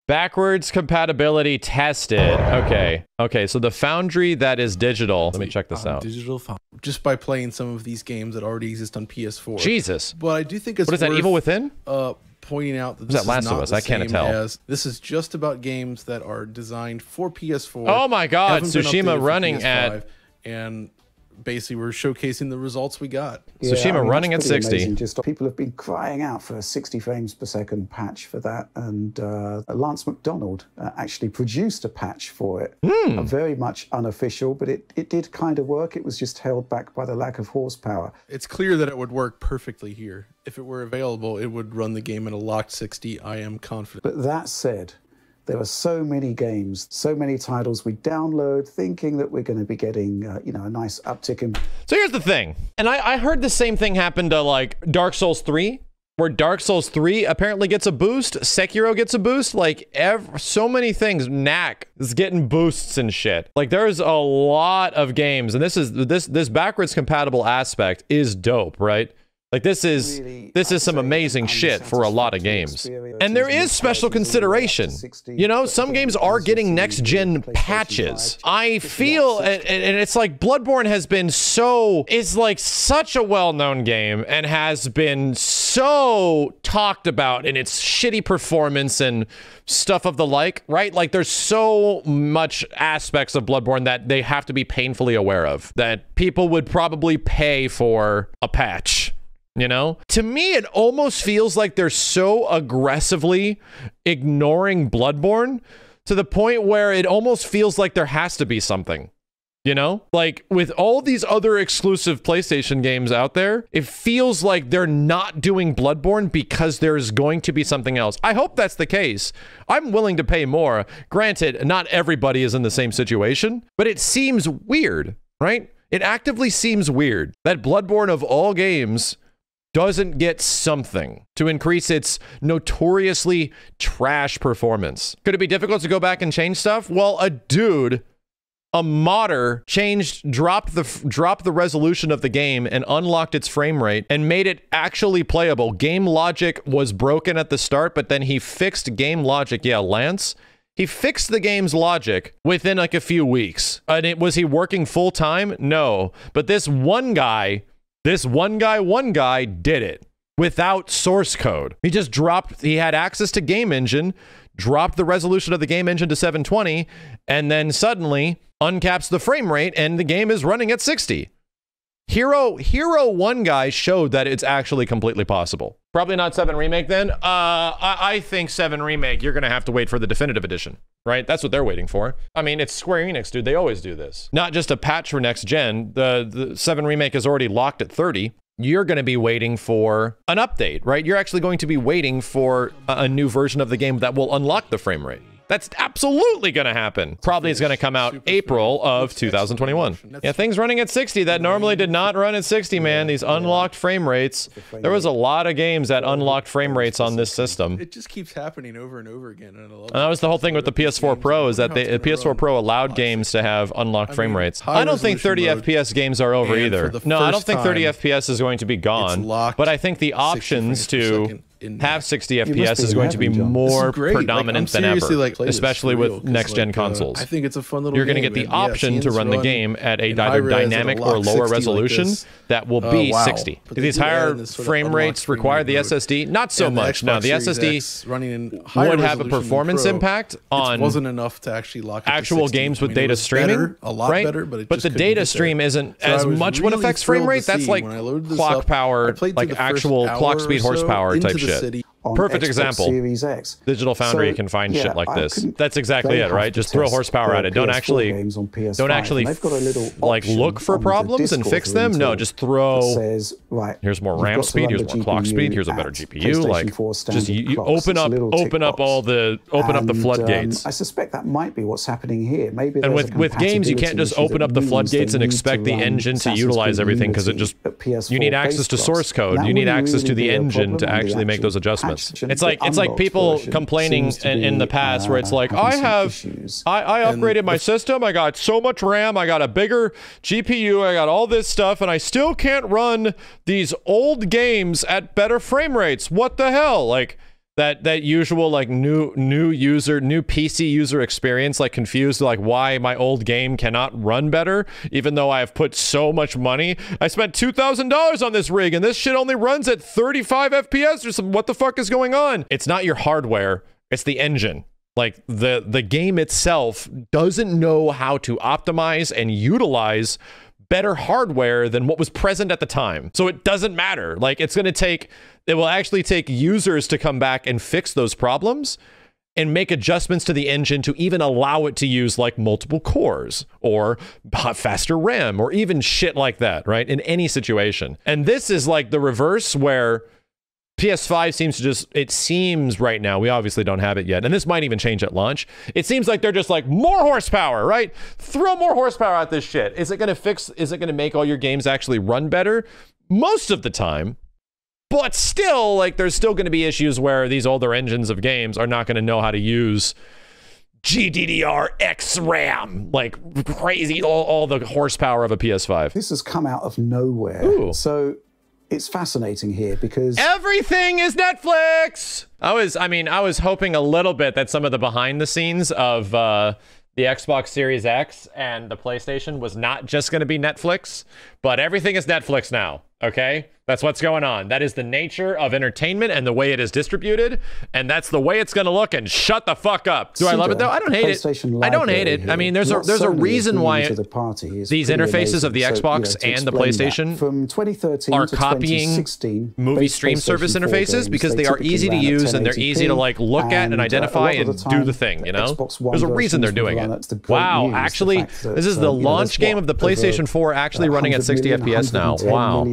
Backwards compatibility tested. Okay. Okay, so the foundry that is digital. Let me check this out. Digital foundry. Just by playing some of these games that already exist on PS4. Jesus. But I do think it's What is that, Evil Within? Pointing out that this is Last of Us? I can't tell. This is just about games that are designed for PS4. Oh my god, Tsushima running at... And basically we're showcasing the results we got. Yeah, Tsushima running at 60. Amazing. Just people have been crying out for a 60 frames per second patch for that, and Lance McDonald actually produced a patch for it. Very much unofficial, but it did kind of work. It was just held back by the lack of horsepower. It's clear that it would work perfectly here. If it were available, it would run the game at a locked 60. I am confident. But that said, there are so many games, so many titles we download thinking that we're going to be getting, you know, a nice uptick in... So here's the thing. And I heard the same thing happen to, like, Dark Souls 3, where Dark Souls 3 apparently gets a boost. Sekiro gets a boost. Like, so many things. Knack is getting boosts and shit. Like, there's a lot of games. And this backwards compatible aspect is dope, right? Like, this is some amazing shit for a lot of games. And there is special consideration. You know, some games are getting next-gen patches. I feel, and it's like Bloodborne has been so, is like such a well-known game and has been so talked about in its shitty performance and stuff of the like, right? Like, there's so much aspects of Bloodborne that they have to be painfully aware of, that people would probably pay for a patch. You know, to me, it almost feels like they're so aggressively ignoring Bloodborne to the point where it almost feels like there has to be something, you know, like with all these other exclusive PlayStation games out there, it feels like they're not doing Bloodborne because there's going to be something else. I hope that's the case. I'm willing to pay more. Granted, not everybody is in the same situation, but it seems weird, right? It actively seems weird that Bloodborne of all games doesn't get something to increase its notoriously trash performance. Could it be difficult to go back and change stuff? Well, a modder dropped the resolution of the game and unlocked its frame rate and made it actually playable. Game logic was broken at the start, but then he fixed game logic. Yeah, Lance. He fixed the game's logic within like a few weeks. And was he working full time? No. But this one guy did it without source code. He had access to game engine, dropped the resolution of the game engine to 720, and then suddenly uncaps the frame rate and the game is running at 60. Hero 1 guy showed that it's actually completely possible. Probably not 7 Remake then. I think 7 Remake, you're gonna have to wait for the definitive edition, right? That's what they're waiting for. I mean, it's Square Enix, dude. They always do this. Not just a patch for next gen. The 7 Remake is already locked at 30. You're going to be waiting for an update, right? You're actually going to be waiting for a new version of the game that will unlock the frame rate. That's absolutely going to happen. Probably is going to come out April of 2021. Yeah, things running at 60 that normally did not run at 60, man. These unlocked frame rates. There was a lot of games that unlocked frame rates on this system. It just keeps happening over and over again. And that was the whole thing with the PS4 Pro, is that the PS4 Pro allowed games to have unlocked frame rates. I don't think 30 FPS games are over either. No, I don't think 30 FPS is going to be gone. But I think the options to have 60 FPS is going to be more predominant than ever, especially with next-gen consoles. I think it's a fun little You're going to get the option to run the game at a either dynamic or lower resolution that will be 60. Do these higher frame rates require the SSD? Not so much. No, the SSD would have a performance impact on wasn't enough to actually lock actual games with data streaming, a lot better, but the data stream isn't as much what affects frame rate. That's like clock power, like actual clock speed horsepower type shit. Perfect Xbox example. Series X. Digital Foundry can find shit like this. That's exactly it, right? Just throw horsepower at it. Don't actually like look for problems and fix them. No, just throw. Here's more RAM speed. Here's more clock speed. Here's a better GPU. Like, just you open up the floodgates. I suspect that might be what's happening here. Maybe. And with games, you can't just open up the floodgates and expect the engine to utilize everything, because it just you need access to sourse code. You need access to the engine to actually make those adjustments. It's like people complaining in the past where it's like, I upgraded my system, I got so much RAM, I got a bigger GPU, I got all this stuff, and I still can't run these old games at better frame rates. What the hell? Like, That usual like new PC user experience, like confused like why my old game cannot run better, even though I have put so much money. I spent $2,000 on this rig and this shit only runs at 35 FPS or something. What the fuck is going on? It's not your hardware, it's the engine. Like the game itself doesn't know how to optimize and utilize better hardware than what was present at the time. So it doesn't matter. Like it will actually take users to come back and fix those problems and make adjustments to the engine to even allow it to use like multiple cores or faster RAM or even shit like that, right? In any situation. And this is like the reverse where PS5 seems to just, it seems right now, we obviously don't have it yet, and this might even change at launch. It seems like they're just like, more horsepower, right? Throw more horsepower at this shit. Is it going to make all your games actually run better? Most of the time. But still, like, there's still going to be issues where these older engines of games are not going to know how to use GDDR-X RAM, like crazy, all the horsepower of a PS5. This has come out of nowhere. Ooh. So it's fascinating here because everything is Netflix. I was hoping a little bit that some of the behind the scenes of the Xbox Series X and the PlayStation was not just going to be Netflix, but everything is Netflix now. Okay, that's what's going on. That is the nature of entertainment and the way it is distributed, and that's the way it's going to look. And shut the fuck up. Do I love it though? I don't hate it. I don't hate it. I mean, there's a reason why these interfaces of the Xbox and the PlayStation from 2013 are copying movie stream service interfaces because they are easy to use and they're easy to like look at and identify and do the thing. You know, there's a reason they're doing it. Wow, actually, this is the launch game of the PlayStation 4 actually running at 60 FPS now. Wow.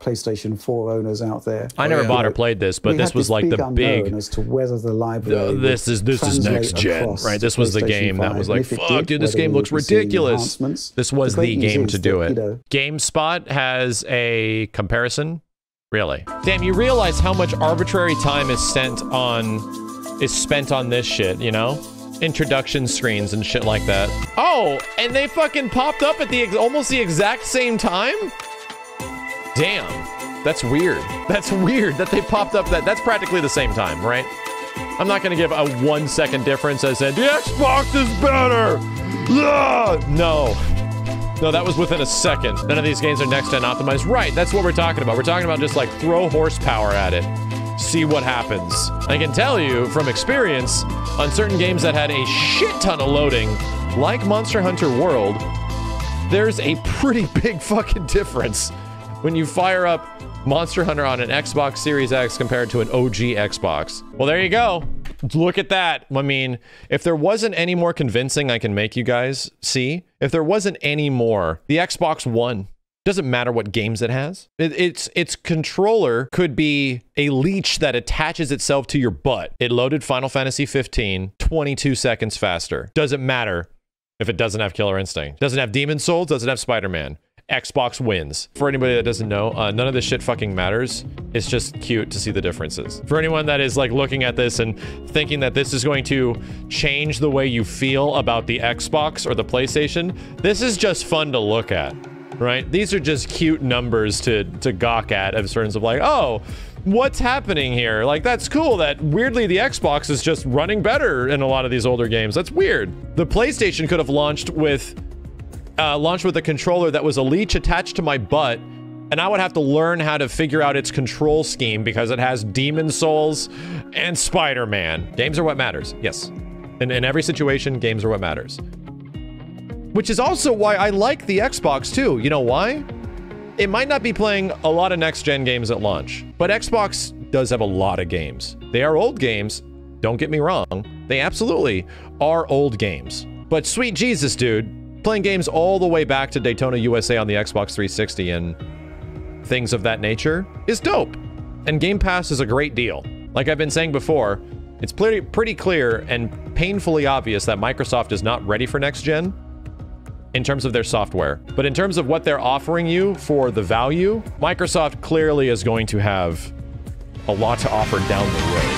PlayStation 4 owners out there. I never bought or played this, but this was like the big as to whether the library this is next gen, right? This was the game that was like, fuck, dude, this game looks ridiculous. This was the game to do it. GameSpot has a comparison. Really? Damn, you realize how much arbitrary time is spent on this shit, you know? Introduction screens and shit like that. Oh, and they fucking popped up at almost the exact same time? Damn, that's weird. That's weird that they popped up that's practically the same time, right? I'm not gonna give a 1 second difference as in, the Xbox is better! No, that was within a second. None of these games are next-gen optimized. Right, that's what we're talking about. We're talking about just like throw horsepower at it. See what happens. I can tell you from experience, on certain games that had a shit ton of loading, like Monster Hunter World, there's a pretty big fucking difference when you fire up Monster Hunter on an Xbox Series X compared to an OG Xbox. Well, there you go. Look at that. I mean, if there wasn't any more convincing I can make you guys see, if there wasn't any more, the Xbox One, doesn't matter what games it has. Its controller could be a leech that attaches itself to your butt. It loaded Final Fantasy 15 22 seconds faster. Doesn't matter if it doesn't have Killer Instinct. Doesn't have Demon Souls, doesn't have Spider-Man. Xbox wins. For anybody that doesn't know, none of this shit fucking matters. It's just cute to see the differences. For anyone that is like looking at this and thinking that this is going to change the way you feel about the Xbox or the PlayStation, this is just fun to look at, right? These are just cute numbers to gawk at in terms of like, oh, what's happening here? Like, that's cool that weirdly the Xbox is just running better in a lot of these older games. That's weird. The PlayStation could have launched with a controller that was a leech attached to my butt, and I would have to learn how to figure out its control scheme because it has Demon Souls and Spider-Man. Games are what matters. Yes. In every situation, games are what matters. Which is also why I like the Xbox too. You know why? It might not be playing a lot of next-gen games at launch, but Xbox does have a lot of games. They are old games. Don't get me wrong. They absolutely are old games. But sweet Jesus, dude. Playing games all the way back to Daytona USA on the Xbox 360 and things of that nature is dope. And Game Pass is a great deal. Like I've been saying before, it's pretty clear and painfully obvious that Microsoft is not ready for next gen in terms of their software. But in terms of what they're offering you for the value, Microsoft clearly is going to have a lot to offer down the road.